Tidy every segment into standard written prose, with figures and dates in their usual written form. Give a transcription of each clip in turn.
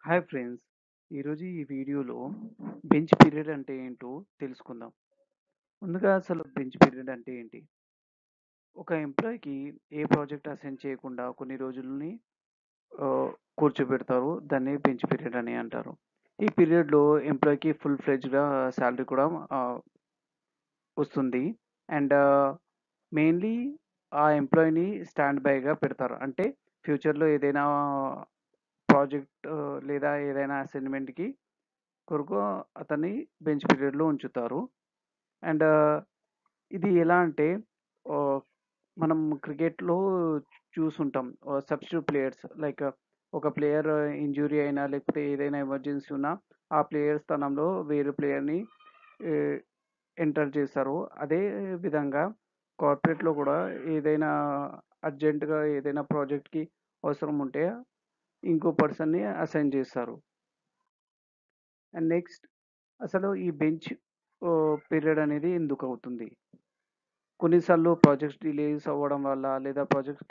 Hi friends. ఈరోజు ఈ వీడియోలో బెంచ్ పీరియడ్ అంటే ఏంటో తెలుసుకుందాం. ముందుగా అసలు బెంచ్ పీరియడ్ అంటే ఏంటి? ఒక ఎంప్లాయ్‌కి ఏ ప్రాజెక్ట్ అసైన్ చేయకుండా కొన్ని రోజులని ఆహ్, కూర్చోబెడతారు. దాన్ని బెంచ్ పీరియడ్ అని అంటారు. ఈ పీరియడ్‌లో ఎంప్లాయ్‌కి ఫుల్ ఫ్లెడ్జ్‌గా సాలరీ కూడా ఆహ్, వస్తుంది. అండ్ మెయిన్‌లీ ఆ ఎంప్లాయ్‌ని స్టాండ్ బైగా పెడతారు. అంటే ఫ్యూచర్‌లో ఏదైనా ప్రాజెక్ట్ లేదా ఏదైనా అసైన్‌మెంట్‌కి కొరకు అతన్ని బెంచ్ పీరియడ్‌లో ఉంచుతారు. అండ్ ఇది ఎలా అంటే ఆహ్, మనం క్రికెట్‌లో చూసుంటాం. సబ్‌స్టిట్యూట్ ప్లేయర్స్ లైక్ ఒక ప్లేయర్ ఇంజ్యూరీ అయినా, లేకపోతే ఏదైనా ఎమర్జెన్సీ ఉన్నా, ఆ ప్లేయర్ స్థానంలో వేరే ప్లేయర్‌ని ఎ ఎంటర్ చేస్తారు. అదే విధంగా కార్పొరేట్‌లో కూడా ఏదైనా అర్జెంట్‌గా ఏదైనా ప్రాజెక్ట్‌కి అవసరం ఉంటే ఇంకో పర్సన్‌ని అసైన్ చేస్తారు. అండ్ నెక్స్ట్ అసలు ఈ బెంచ్ పీరియడ్ అనేది ఎందుకవుతుంది? కొన్నిసార్లు ప్రాజెక్ట్స్ డిలేస్ అవ్వడం వల్ల, లేదా ప్రాజెక్ట్స్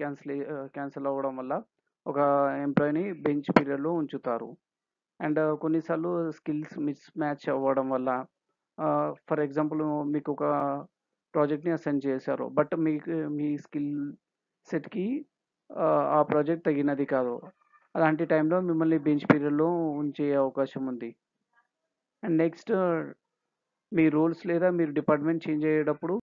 క్యాన్సిల్ అవ్వడం వల్ల ఒక ఎంప్లాయ్‌ని బెంచ్ పీరియడ్‌లో ఉంచుతారు. అండ్ కొన్నిసార్లు స్కిల్స్ మిస్ మ్యాచ్ అవ్వడం వల్ల ఫర్ ఎగ్జాంపుల్ మీకొక ప్రాజెక్ట్‌ని అసైన్ చేశారు. బట్ మీకు మీ స్కిల్ సెట్‌కి ఆ ప్రాజెక్ట్ తగినది కాదు. అలాంటి టైంలో మిమ్మల్ని బెంచ్ పీరియడ్‌లో ఉంచే అవకాశం ఉంది. అండ్ నెక్స్ట్ మీ రోల్స్ లేదా మీరు డిపార్ట్‌మెంట్ చేంజ్ అయ్యేటప్పుడు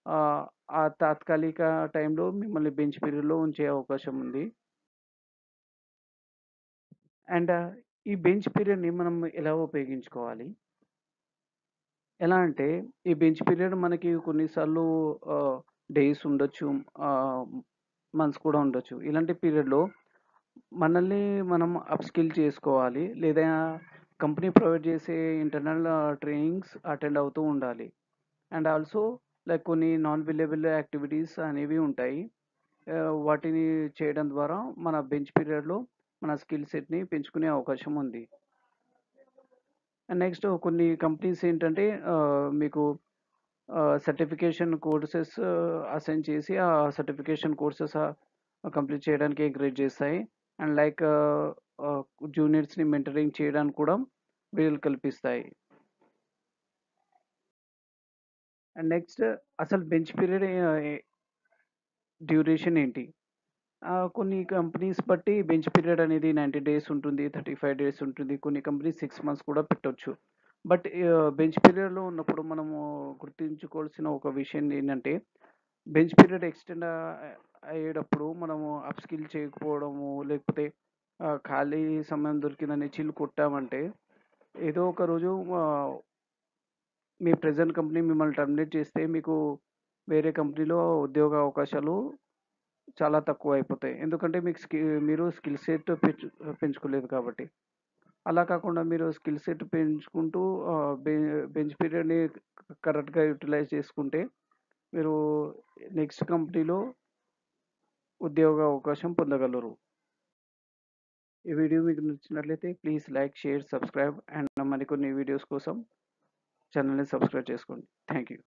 ఆహ్, ఆ తాత్కాలిక టైంలో మిమ్మల్ని బెంచ్ పీరియడ్‌లో ఉంచే అవకాశం ఉంది. అండ్ ఈ బెంచ్ పీరియడ్‌ని మనం ఎలా ఉపయోగించుకోవాలి? ఎలా అంటే ఈ బెంచ్ పీరియడ్ మనకి కొన్నిసార్లు ఆహ్, డేస్ ఉండొచ్చు. ఆహ్, మంత్స్ కూడా ఉండొచ్చు. ఇలాంటి పీరియడ్‌లో మనల్ని మనం అప్‌స్కిల్ చేసుకోవాలి. లేదా కంపెనీ ప్రొవైడ్ చేసే ఇంటర్నల్ ట్రైనింగ్స్ అటెండ్ అవుతూ ఉండాలి. అండ్ ఆల్సో లైక్ కొన్ని నాన్ బిల్లబుల్ యాక్టివిటీస్ అనేవి ఉంటాయి. వాటిని చేయడం ద్వారా మన బెంచ్ పీరియడ్‌లో మన స్కిల్ సెట్‌ని పెంచుకునే అవకాశం ఉంది. అండ్ నెక్స్ట్ కొన్ని కంపెనీస్ ఏంటంటే మీకు సర్టిఫికేషన్ కోర్సెస్ అసైన్ చేసి ఆ సర్టిఫికేషన్ కోర్సెస్ కంప్లీట్ చేయడానికి ఎంకరేజ్ చేస్తాయి. అండ్ లైక్ ఆహ్, జూనియర్స్‌ని మెంటరింగ్ చేయడానికి కూడా వీలు కల్పిస్తాయి. అండ్ నెక్స్ట్ అసలు బెంచ్ పీరియడ్ డ్యూరేషన్ ఏంటి? కొన్ని కంపెనీస్ బట్టి బెంచ్ పీరియడ్ అనేది 90 డేస్ ఉంటుంది. 35 డేస్ ఉంటుంది. కొన్ని కంపెనీస్ 6 మంత్స్ కూడా పెట్టొచ్చు. బట్ బెంచ్ పీరియడ్‌లో ఉన్నప్పుడు మనము గుర్తుంచుకోవాల్సిన ఒక విషయం ఏంటంటే, బెంచ్ పీరియడ్ ఎక్స్‌టెండ్ అయ్యేటప్పుడు మనము అప్‌స్కిల్ చేయకపోవడము, లేకపోతే ఖాళీ సమయం దొరికిందని చిల్ కొట్టామంటే, ఏదో ఒక రోజు ఆహ్, మీ ప్రెజెంట్ కంపెనీ మిమ్మల్ని టర్మినేట్ చేస్తే, మీకు వేరే కంపెనీలో ఉద్యోగ అవకాశాలు చాలా తక్కువైపోతాయి. ఎందుకంటే మీకు మీరు స్కిల్ సెట్ పెంచుకోలేదు కాబట్టి. అలా కాకుండా మీరు స్కిల్ సెట్ పెంచుకుంటూ ఆహ్, బె బెంచ్ పీరియడ్‌ని కరెక్ట్‌గా యుటిలైజ్ చేసుకుంటే, మీరు నెక్స్ట్ కంపెనీలో ఉద్యోగ అవకాశం పొందగలరు. ఈ వీడియో మీకు నచ్చినట్లయితే please like, share, subscribe and మరికొన్ని వీడియోస్ కోసం ఛానెల్‌ని సబ్స్క్రైబ్ చేసుకోండి. Thank you.